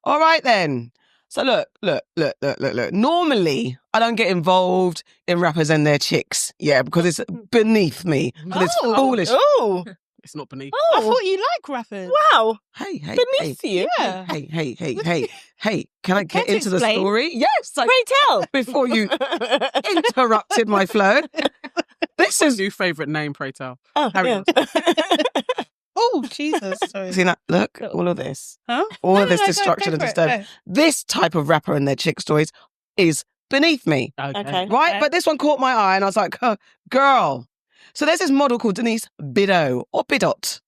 All right then. So look. Normally, I don't get involved in rappers and their chicks. Yeah, because it's beneath me. Because it's foolish. Oh. It's not beneath. Oh. I thought you like rappers. Wow. Hey. Beneath you? Yeah. Hey. Can I get Can't you into the explain? story? Yes. Pray tell. Before you interrupted my flow. This is... New favourite name, pray tell. Oh, Harry. yeah. Oh, Jesus. Sorry. See that? Look, all of this. Huh? All of this destruction and disturbance. This type of rapper and their chick stories is beneath me. Okay. Right? Okay. But this one caught my eye and I was like, girl. So there's this model called Denise Bidot or Bidot.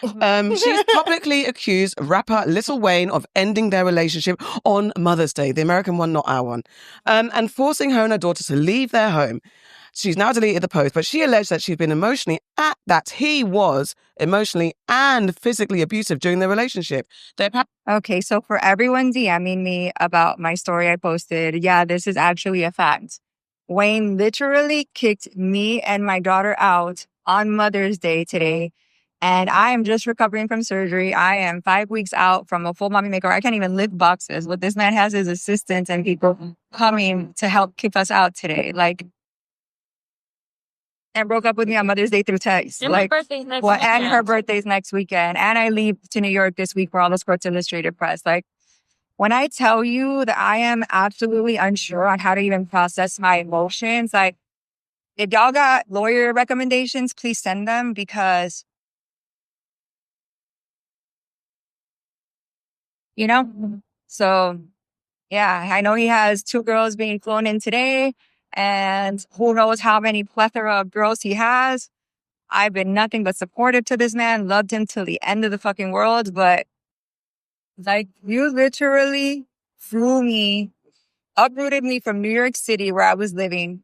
She's publicly accused rapper Lil Wayne of ending their relationship on Mother's Day, the American one, not our one, and forcing her and her daughter to leave their home. She's now deleted the post, but she alleged that he was emotionally and physically abusive during their relationship. Okay, so for everyone DMing me about my story I posted, yeah, this is actually a fact. Wayne literally kicked me and my daughter out on Mother's Day today. And I am just recovering from surgery. I am 5 weeks out from a full mommy makeover. I can't even lift boxes. What this man has is assistants and people coming to help keep us out today. And broke up with me on Mother's Day through text. And my birthday's next weekend. And her birthday's next weekend. And I leave to New York this week for all the Sports Illustrated press. When I tell you that I am absolutely unsure on how to even process my emotions, if y'all got lawyer recommendations, please send them because, So, yeah, I know he has 2 girls being flown in today. And who knows how many plethora of girls he has. I've been nothing but supportive to this man, loved him till the end of the fucking world. But you literally uprooted me from New York City where I was living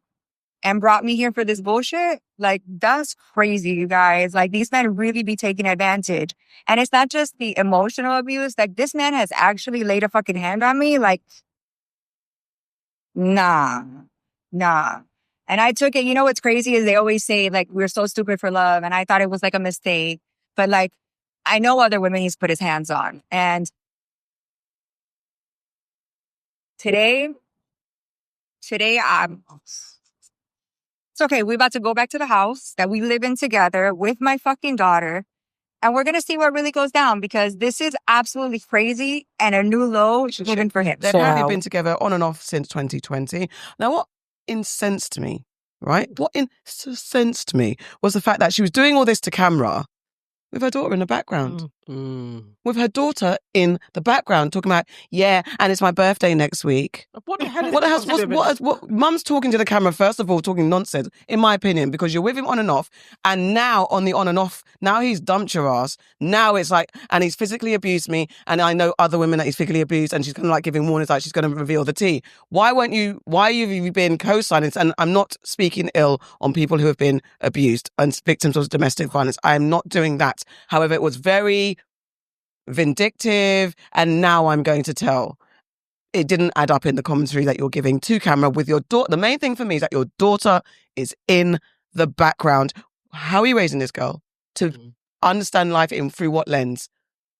and brought me here for this bullshit. That's crazy, you guys. These men really be taking advantage. And it's not just the emotional abuse. This man has actually laid a fucking hand on me. Nah. And I took it, what's crazy is they always say, we're so stupid for love. And I thought it was a mistake. But I know other women he's put his hands on. And today, it's okay. We're about to go back to the house that we live in together with my fucking daughter. And we're going to see what really goes down because this is absolutely crazy and a new low even for him. They've apparently been together on and off since 2020. Now, what incensed me, right? What incensed me was the fact that she was doing all this to camera with her daughter in the background. With her daughter in the background talking about, and it's my birthday next week. What the hell? What mum's talking to the camera, first of all, talking nonsense, in my opinion, because you're with him on and off, and now on the on and off, now he's dumped your ass. Now it's and he's physically abused me, and I know other women that he's physically abused, and she's kind of giving warnings she's going to reveal the tea. Why have you been co-signing? And I'm not speaking ill on people who have been abused and victims of domestic violence. I am not doing that. However, it was very vindictive, and now I'm going to tell. It didn't add up in the commentary that you're giving to camera with your daughter. The main thing for me is that your daughter is in the background. How are you raising this girl to understand life through what lens?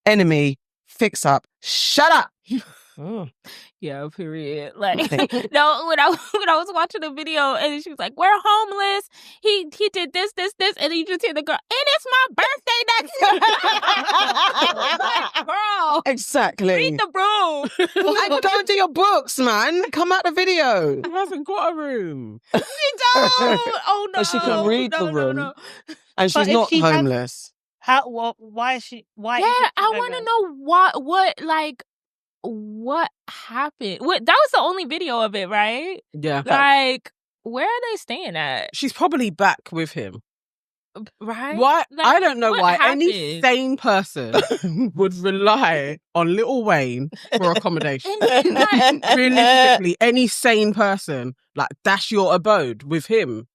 Enemy, fix up, shut up. Yeah, period. No, when I was watching the video and she was like, "We're homeless. He did this, and you just hear the girl, and it's my birthday next week." Girl, exactly. read the room. Don't do your books, man. Come out the video. She hasn't got a room. She don't. Oh no. But she can read the room, No. and she's not homeless. Why is she? Why? Yeah, I want to know what happened. That was the only video of it, right? Yeah. Where are they staying at? She's probably back with him. Right? Why? I don't know why happened? any sane person would rely on Lil Wayne for accommodation. Realistically, any sane person, that's your abode with him.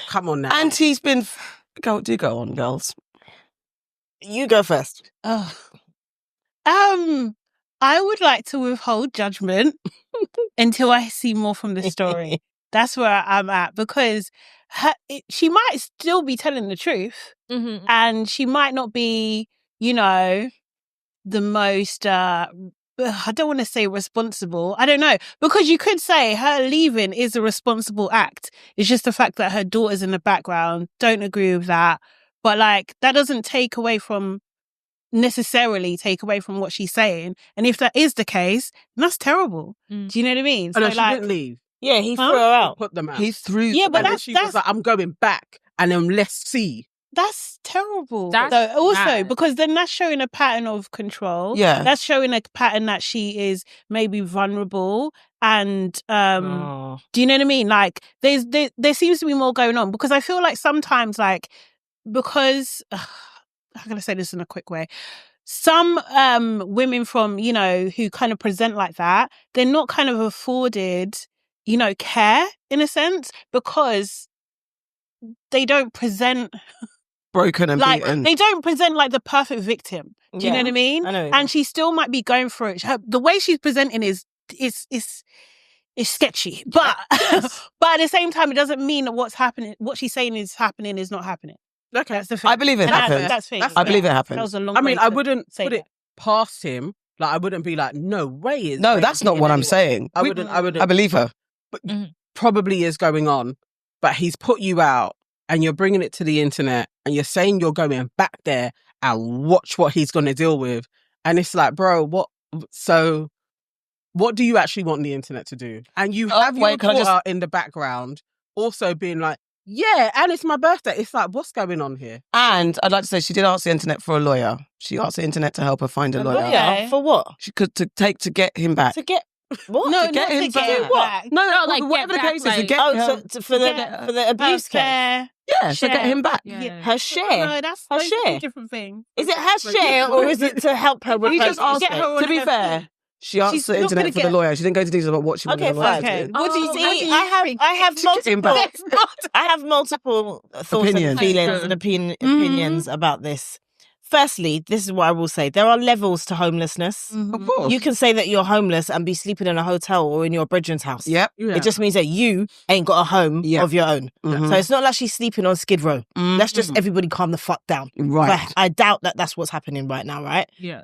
Come on now. And he's been... Go on, girls. You go first. I would like to withhold judgment until I see more from the story. That's where I'm at because she might still be telling the truth, and she might not be, the most I don't want to say responsible. I don't know. Because you could say her leaving is a responsible act. It's just the fact that her daughter's in the background. Don't agree with that. But like, that doesn't necessarily take away from what she's saying. And if that is the case, that's terrible. Mm. Do you know what I mean? Oh, no, So, she like, didn't leave. Yeah, he Huh? threw her out. Put them out. He threw. Yeah, but And then that's she was like, I'm going back. And then let's see. That's terrible. That's So also, bad. because then that's showing a pattern of control. Yeah. That's showing a pattern that she is maybe vulnerable. And Oh. do you know what I mean? Like, there seems to be more going on, because I feel like sometimes, like, because how can I say this in a quick way? Some women from, you know, who kind of present like that, they're not kind of afforded, you know, care in a sense, because they don't present broken and like beaten. they don't present like the perfect victim. Do you know what I mean? I know what you And mean. she still might be going through it. The way she's presenting is sketchy, but but at the same time, it doesn't mean that what's happening, what she's saying is happening, is not happening. Okay. That's the thing. I believe it And happened. That's thing. That's I believe it That happened. was a long. I mean, way I to wouldn't say put it past him. Like, I wouldn't be like, no way. Is No, Wayne that's not cheating what I'm anyone. saying. I wouldn't. I believe her. But probably is going on, but he's put you out and you're bringing it to the internet and you're saying you're going back there and watch what he's going to deal with. And it's like, bro, what? So what do you actually want the internet to do? And you have your wait, can I daughter in the background also being like, yeah, and it's my birthday. It's like, what's going on here? And I'd like to say she did ask the internet for a lawyer. She asked the internet to help her find a lawyer. Okay. For what? She could to get him back. To get what? No, to get not him to get back. him back. No, like, whatever the get back, case is, to like- get Oh, her, for get the abuse case. Fair. yeah, to get him back. Yeah. Her share. No, that's Her those are two share. different things. Is it her share or is it to help her with He her just asked get her on to be her fair, feet. she asked She's the not internet gonna for the get- lawyer. She didn't go into details about what she wanted Okay, the lawyer fine. to Okay. do. What do you See, think? I have To get him back. I have multiple thoughts Opinions. and feelings and opinions about this. Firstly, this is what I will say. There are levels to homelessness. Of course. You can say that you're homeless and be sleeping in a hotel or in your brethren's house. Yep. Yeah. It just means that you ain't got a home Yeah. of your own. Mhm. So it's not like she's sleeping on Skid Row. That's just everybody calm the fuck down. Right. But I doubt that that's what's happening right now, right? Yeah.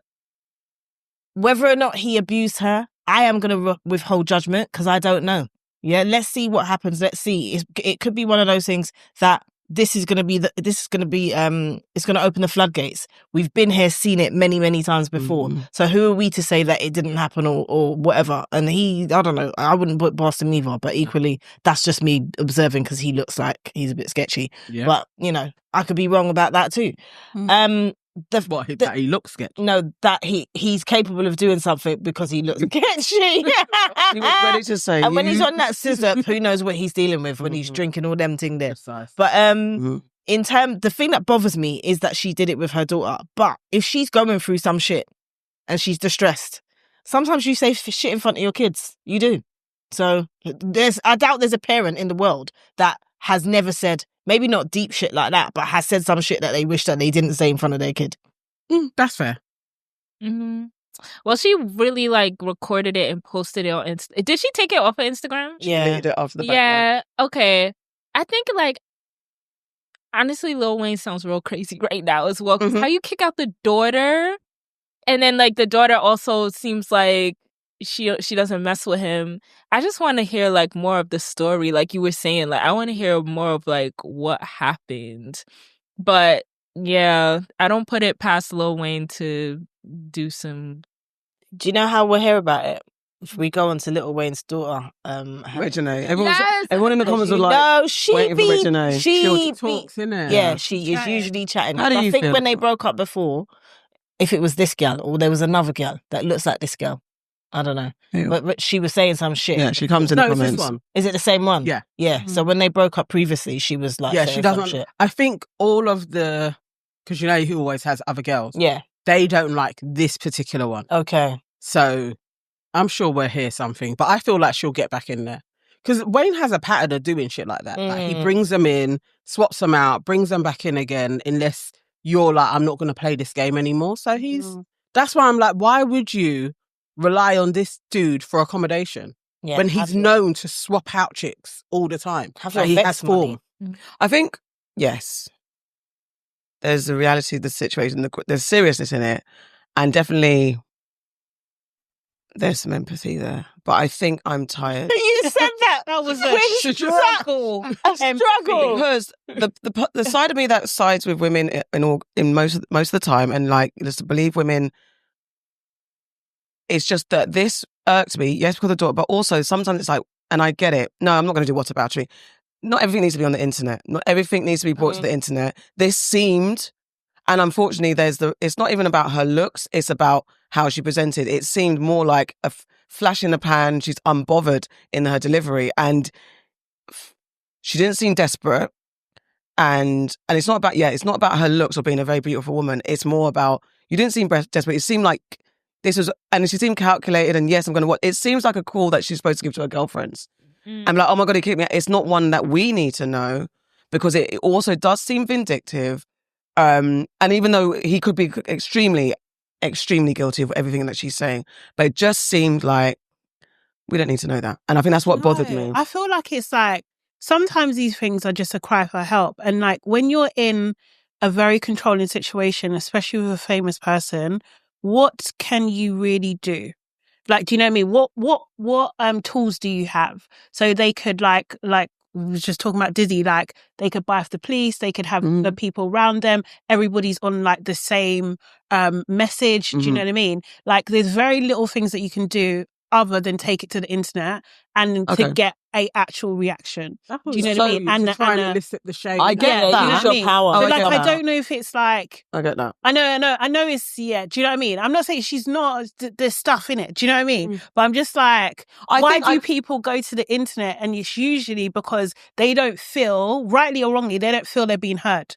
Whether or not he abused her, I am going to withhold judgment because I don't know. Yeah, let's see what happens. Let's see. It could be one of those things that it's going to open the floodgates. We've been here, seen it many, many times before. So who are we to say that it didn't happen or whatever? And I don't know, I wouldn't put past him either, but equally, that's just me observing because he looks like he's a bit sketchy. Yeah. But, you know, I could be wrong about that too. That he looks sketchy. No, that he's capable of doing something because he looks sketchy. He was ready to say. And when he's you- on that scissor, who knows what he's dealing with when he's drinking all them thing there. Precise. But Mhm. the thing that bothers me is that she did it with her daughter. But if she's going through some shit and she's distressed, sometimes you say shit in front of your kids. You do. So I doubt there's a parent in the world that has never said, maybe not deep shit like that, but has said some shit that they wish that they didn't say in front of their kid. That's fair. Mm-hmm. Well, she really like recorded it and posted it on Instagram. Did she take it off of Instagram? Yeah. Deleted it after the background. Yeah. Okay. I think like honestly, Lil Wayne sounds real crazy right now as well. 'Cause Mhm. how you kick out the daughter, and then like the daughter also seems like she doesn't mess with him. I just want to hear like more of the story, like you were saying. Like I want to hear more of like what happened. But yeah, I don't put it past Lil Wayne to do some. Do you know how we'll hear about it? If we go on to Lil Wayne's daughter, Regine. Everyone in the comments was like, no, she waiting for Regine. she Talks, innit? yeah, she is Chatting. usually chatting. How do I you think feel when they about broke up before, if it was this girl or there was another girl that looks like this girl, I don't know. Ew. But she was saying some shit. Yeah, she comes in No, the it's this comments. one. Is it the same one? Yeah. Yeah. So when they broke up previously, she was like, Yeah, saying she some doesn't. shit. I think all of the, because you know he always has other girls. Yeah. They don't like this particular one. Okay. So I'm sure we'll hear something, but I feel like she'll get back in there. Because Wayne has a pattern of doing shit like that. Like he brings them in, swaps them out, brings them back in again, unless you're like, I'm not going to play this game anymore. So that's why I'm like, why would you rely on this dude for accommodation Yeah. when have he's your- known to swap out chicks all the time? Have Like, your he Vex has form. money. I think, yes, there's the reality of the situation, there's seriousness in it, and definitely There's some empathy there, but I think I'm tired. You said that. That was With a struggle. A struggle. Because the side of me that sides with women in most of the time, and like just to believe women, it's just that this irks me. Yes, because of the daughter, but also sometimes it's like, and I get it. No, I'm not going to do whataboutery. Not everything needs to be on the internet. Not everything needs to be brought to the internet. This seemed, and unfortunately, it's not even about her looks. It's about how she presented. It seemed more like a flash in the pan. She's unbothered in her delivery, and she didn't seem desperate. And it's not about her looks or being a very beautiful woman. It's more about, you didn't seem desperate. It seemed like this was, and she seemed calculated. And yes, I'm going to watch. It seems like a call that she's supposed to give to her girlfriends. I'm like, oh my God, he kicked me out. It's not one that we need to know, because it also does seem vindictive. And even though he could be extremely, extremely guilty of everything that she's saying, but it just seemed like we don't need to know that. And I think that's what bothered me. I feel like it's like, sometimes these things are just a cry for help. And like when you're in a very controlling situation, especially with a famous person, what can you really do? Like, do you know what I mean? What tools do you have? So they could like we was just talking about Dizzy, like they could buy off the police, they could have the people around them, everybody's on like the same message. Do you know what I mean? Like there's very little things that you can do other than take it to the internet and to get a actual reaction. Do you know what I mean? And try and elicit the shade. I get that. You know what I mean? Power. So like, I don't know if it's like, I get that. I know it's, do you know what I mean? I'm not saying she's not, there's stuff in it. Do you know what I mean? But I'm just like, why do people go to the internet? And it's usually because they don't feel, rightly or wrongly, they don't feel they're being heard.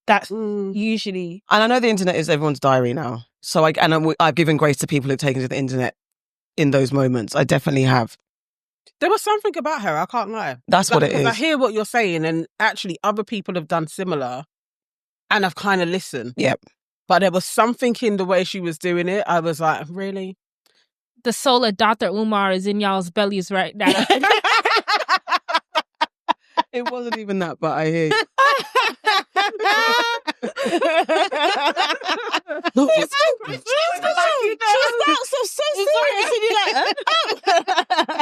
That's usually. And I know the internet is everyone's diary now. So I've given grace to people who've taken to the internet in those moments. I definitely have. There was something about her, I can't lie. That's what it is. I hear what you're saying, and actually other people have done similar, and I've kind of listened. Yep. But there was something in the way she was doing it. I was like, really? The soul of Dr. Umar is in y'all's bellies right now. It wasn't even that, but I hear you. No, She was so serious, and you're like,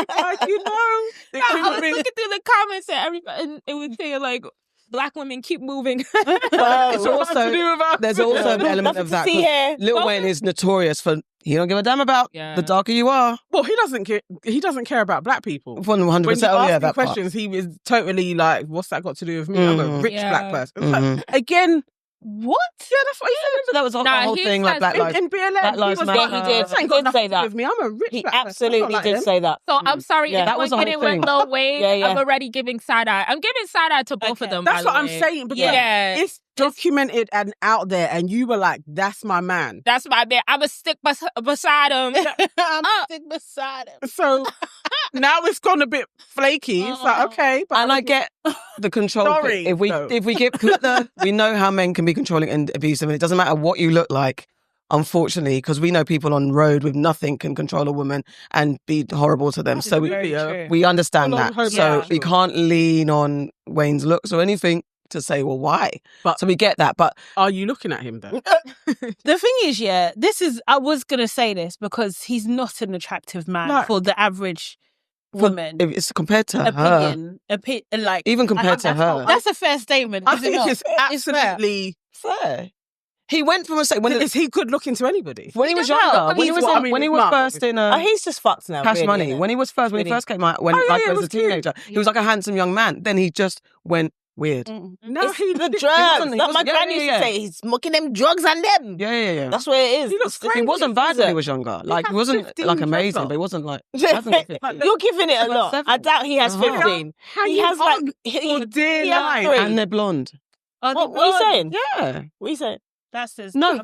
Like, you know, I was looking through the comments and everybody, and it was saying like, Black women keep moving. There's also an element of that. Lil Wayne is notorious for, he don't give a damn about the darker you are. Well, he doesn't care about black people. 100%. When you Oh, yeah, ask him that questions, he was totally like, what's that got to do with me? I'm a rich black person. It's like, again, what? Yeah, that's what he said. That was the whole thing, like Black Lives in BLM. Black Lives he was Matter. like, he did. "This ain't He got did nothing say to that. do with me. I'm a rich he black person. absolutely Like did him. say that. So I'm sorry, Yeah, if that we're was the whole getting with thing. Lil Wayne, Yeah. I'm already giving side eye. I'm giving side eye to both of them. That's by what the I'm way. saying. Because It's documented and out there, and you were like, "That's my man." That's my man. I'm a stick beside him. I'm sitting beside him. So now it's gone a bit flaky. It's like, okay, but And I get the control. Sorry, If we we know how men can be controlling and abusive, and it doesn't matter what you look like. Unfortunately, because we know people on road with nothing can control a woman and be horrible to them. So we understand that. So we can't lean on Wayne's looks or anything to say, well, why? So we get that. But are you looking at him though? The thing is, I was going to say this because he's not an attractive man for the average woman. If it's compared to opinion, her, even compared to her. That's a fair statement. I think it's absolutely fair. He went from he could look into anybody. When he was younger, when he was first in he's just fucked now. Cash really, Money. When he first came out, when he was a teenager, he was like a handsome young man. Then he just went weird. No, it's the drugs. Like my granny used to say, he's smoking them drugs and them. Yeah. That's what it is. He wasn't bad when he was younger. Like, he wasn't like amazing, but he wasn't like... You're giving it a lot. 7. I doubt he has 15. He has like... And they're blonde. What are you saying? Yeah. What are you saying? That's just... No,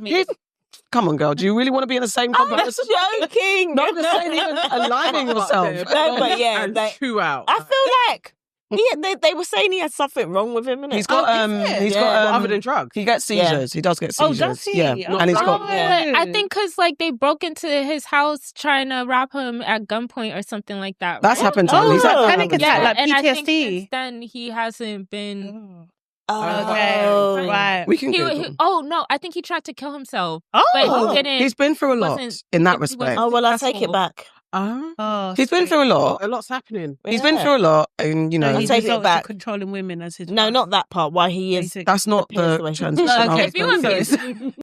come on, girl. Do you really want to be in the same comparison? I'm joking. Not just saying, even aligning yourself. No, but yeah. And chew out. I feel like... they were saying he had something wrong with him, innit? He's got other than drugs. He gets seizures. He does get seizures. Oh, does he? Yeah. And he's got I think because like they broke into his house trying to rob him at gunpoint or something like that. That's right? happened to him. He's had panic attack, like and PTSD. I think since then he hasn't been Okay, Oh. right. We can Google. Oh no, I think he tried to kill himself. Oh, But he didn't. He's been through a lot wasn't- in that he wasn't respect. Oh, well, I'll take it successful. back. oh, He's been through a lot. A lot's happening. He's been through a lot, and you So know, he's take it resorted back. to controlling women as his No, wife, not that part. Why he is. basically. that's not appears the the way he- transition. I Okay, was If you going want to me say.